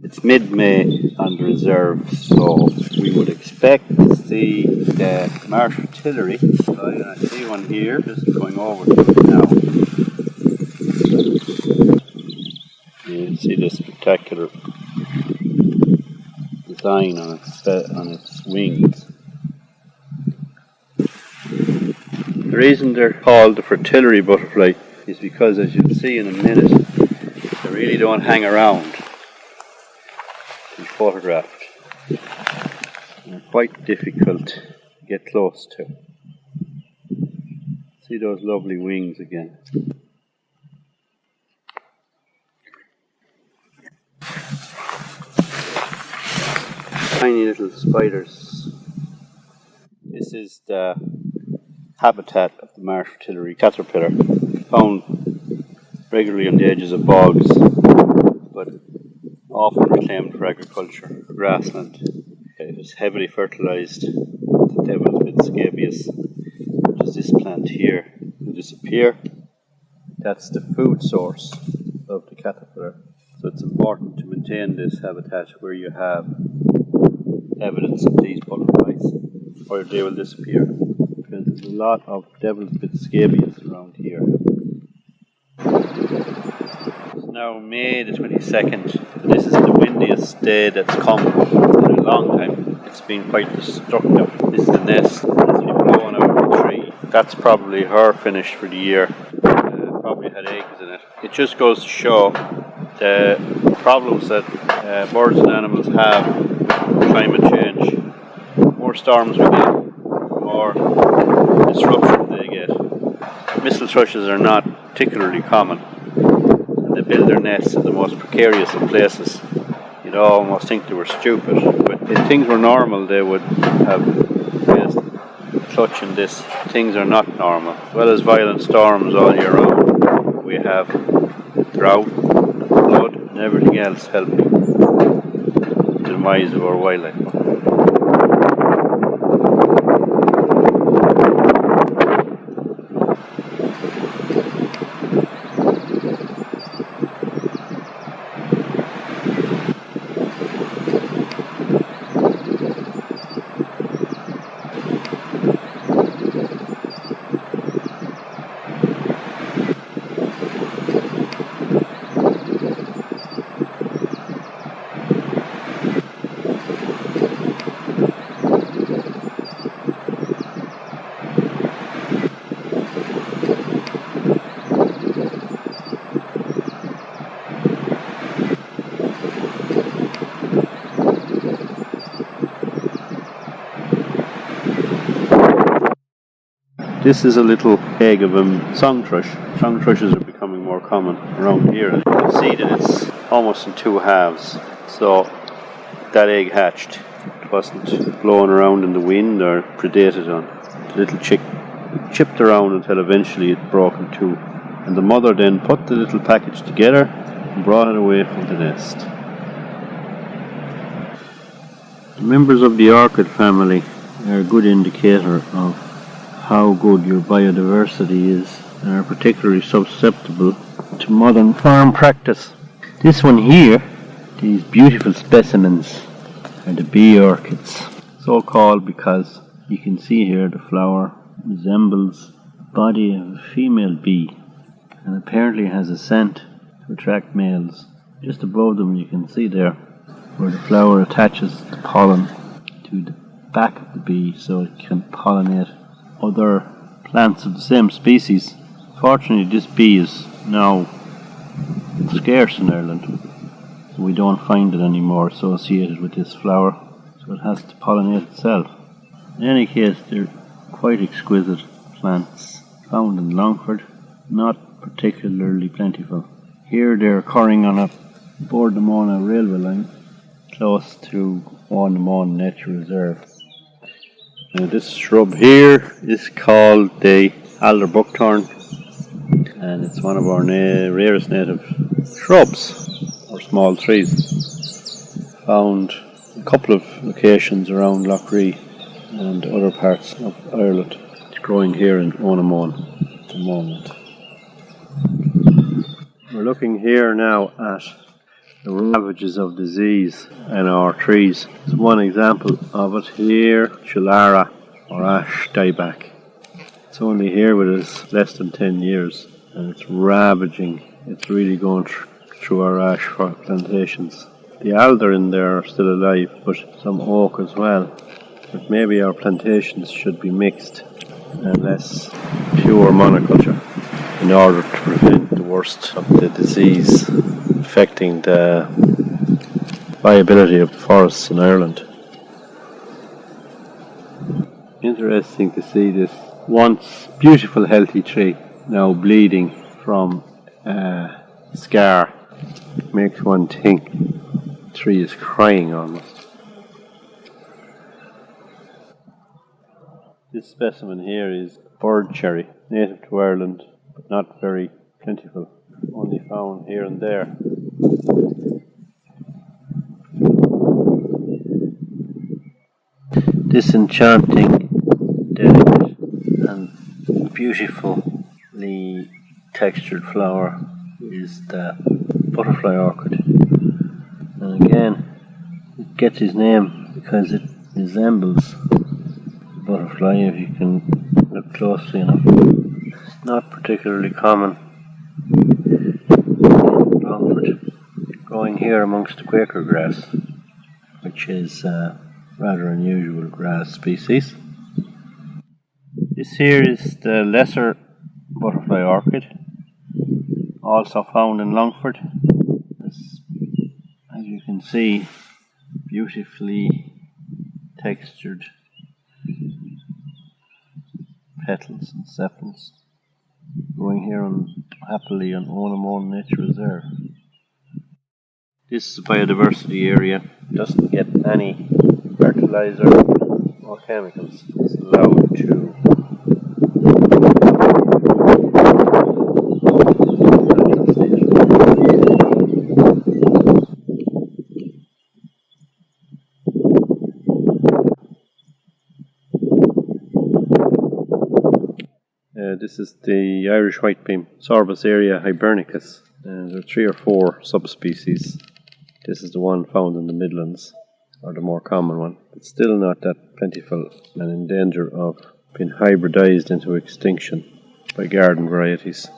It's mid-May on the reserve, so we would expect to see the Marsh Fritillary. So I see one here, just going over to it now. You see this spectacular design on its wings. The reason they're called the Fritillary butterfly is because, as you'll see in a minute, they really don't hang around to be photographed. They're quite difficult to get close to. See those lovely wings again. Tiny little spiders. This is the habitat of the Marsh Fritillary caterpillar, found regularly on the edges of bogs, but often reclaimed for agriculture, grassland. It is heavily fertilized. The devil's bit scabious, which is this plant here, will disappear. That's the food source of the caterpillar. So it's important to maintain this habitat where you have evidence of these butterflies, or they will disappear. Because there's a lot of devil's bit scabious around here. It's now May the 22nd. This is the windiest day that's come in a long time. It's been quite destructive. This is the nest that's been blown out of the tree. That's probably her finished for the year. Probably had eggs in it. It just goes to show the problems that birds and animals have with climate change. More storms we get, more disruption they get. Missile thrushes are not particularly common. They build their nests in the most precarious of places. You'd almost think they were stupid, but if things were normal, they would have raised a clutch in this. Things are not normal. As well as violent storms all year round, we have drought, flood, and everything else helping the demise of our wildlife. This is a little egg of a song thrush. Song thrushes are becoming more common around here. You can see that it's almost in two halves. So that egg hatched. It wasn't blown around in the wind or predated on. The little chick chipped around until eventually it broke in two. And the mother then put the little package together and brought it away from the nest. The members of the orchid family are a good indicator of how good your biodiversity is and are particularly susceptible to modern farm practice. This one here, these beautiful specimens, are the bee orchids. So called because you can see here the flower resembles the body of a female bee and apparently has a scent to attract males. Just above them you can see there where the flower attaches the pollen to the back of the bee so it can pollinate other plants of the same species. Fortunately, this bee is now scarce in Ireland. So we don't find it anymore associated with this flower, so it has to pollinate itself. In any case, they're quite exquisite plants found in Longford, not particularly plentiful. Here they're occurring on a Ounamoun railway line close to Ounamoun Nature Reserve. Now this shrub here is called the Alder Buckthorn, and it's one of our rarest native shrubs or small trees. Found a couple of locations around Loughree and other parts of Ireland. It's growing here in Ounamoun at the moment. We're looking here now at the ravages of disease in our trees. There's one example of it here, Chulara or Ash Dayback. It's only here with us less than 10 years and it's ravaging. It's really going through our ash plantations. The alder in there are still alive, but some oak as well. But maybe our plantations should be mixed and less pure monoculture in order to prevent the worst of the disease affecting the viability of the forests in Ireland. Interesting to see this once beautiful healthy tree now bleeding from a scar. Makes one think the tree is crying almost. This specimen here is bird cherry, native to Ireland, but not very plentiful, only found here and there. This enchanting, delicate and beautifully textured flower is the butterfly orchid. And again, it gets its name because it resembles the butterfly if you can look closely enough. It's not particularly common in Longford, growing here amongst the Quaker grass, which is a rather unusual grass species. This here is the lesser butterfly orchid, also found in Longford. As you can see, beautifully textured petals and sepals, growing here happily on Ounamoun Nature Reserve. This is a biodiversity area. It doesn't get any fertilizer or chemicals. It's allowed to this is the Irish whitebeam, Sorbus area Hibernicus. There are 3 or 4 subspecies. This is the one found in the Midlands, or the more common one. It's still not that plentiful and in danger of being hybridized into extinction by garden varieties.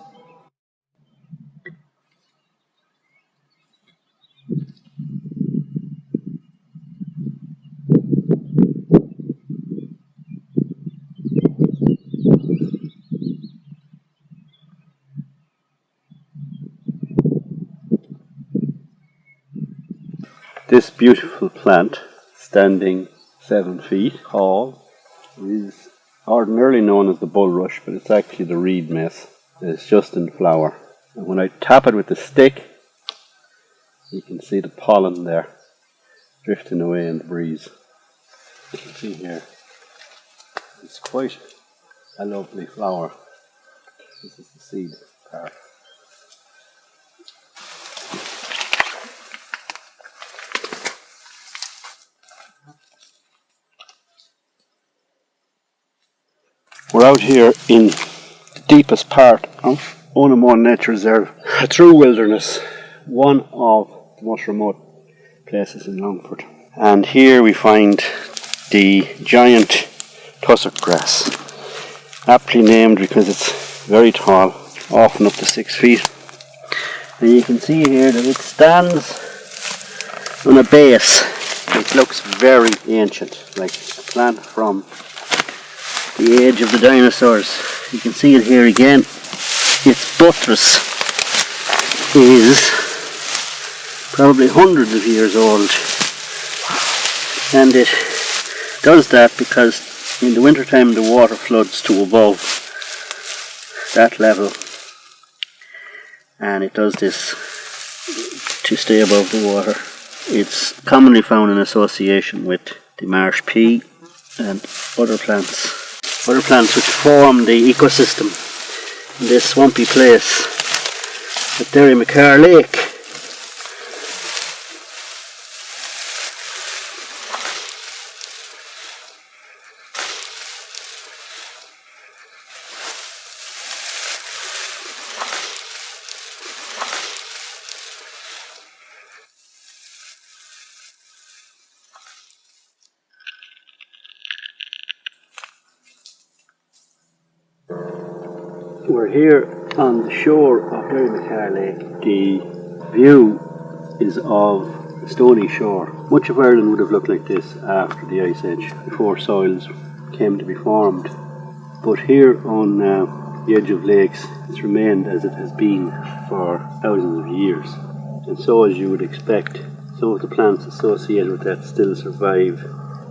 This beautiful plant, standing 7 feet tall, is ordinarily known as the Bulrush, but it's actually the Reedmess. It's just in flower. And when I tap it with the stick, you can see the pollen there drifting away in the breeze. You can see here, it's quite a lovely flower. This is the seed part. We're out here in the deepest part of Ounamoun Nature Reserve, a true wilderness, one of the most remote places in Longford. And here we find the giant tussock grass, aptly named because it's very tall, often up to 6 feet. And you can see here that it stands on a base. It looks very ancient, like a plant from the age of the dinosaurs. You can see it here again. Its buttress is probably hundreds of years old, and it does that because in the wintertime the water floods to above that level, and it does this to stay above the water. It's commonly found in association with the marsh pea and other plants which form the ecosystem in this swampy place at Derrymacar Lake. We're here on the shore of Hibernicus Lake. The view is of the stony shore. Much of Ireland would have looked like this after the Ice Age, before soils came to be formed. But here on the edge of lakes, it's remained as it has been for thousands of years. And so, as you would expect, some of the plants associated with that still survive.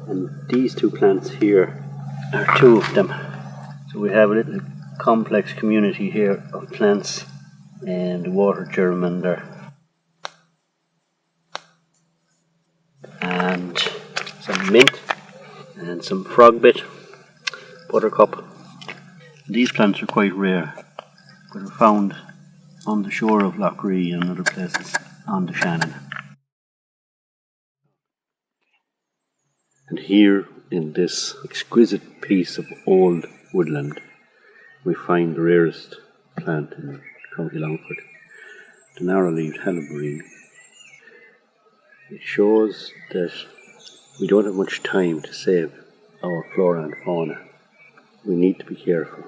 And these two plants here are two of them. So we have a little complex community here of plants and water germander and some mint and some frogbit, buttercup. These plants are quite rare, but are found on the shore of Lough Ree and other places on the Shannon. And here in this exquisite piece of old woodland, we find the rarest plant in County Longford, the narrow-leaved helleborine. It shows that we don't have much time to save our flora and fauna. We need to be careful.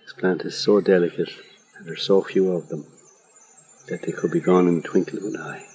This plant is so delicate, and there are so few of them, that they could be gone in the twinkling of an eye.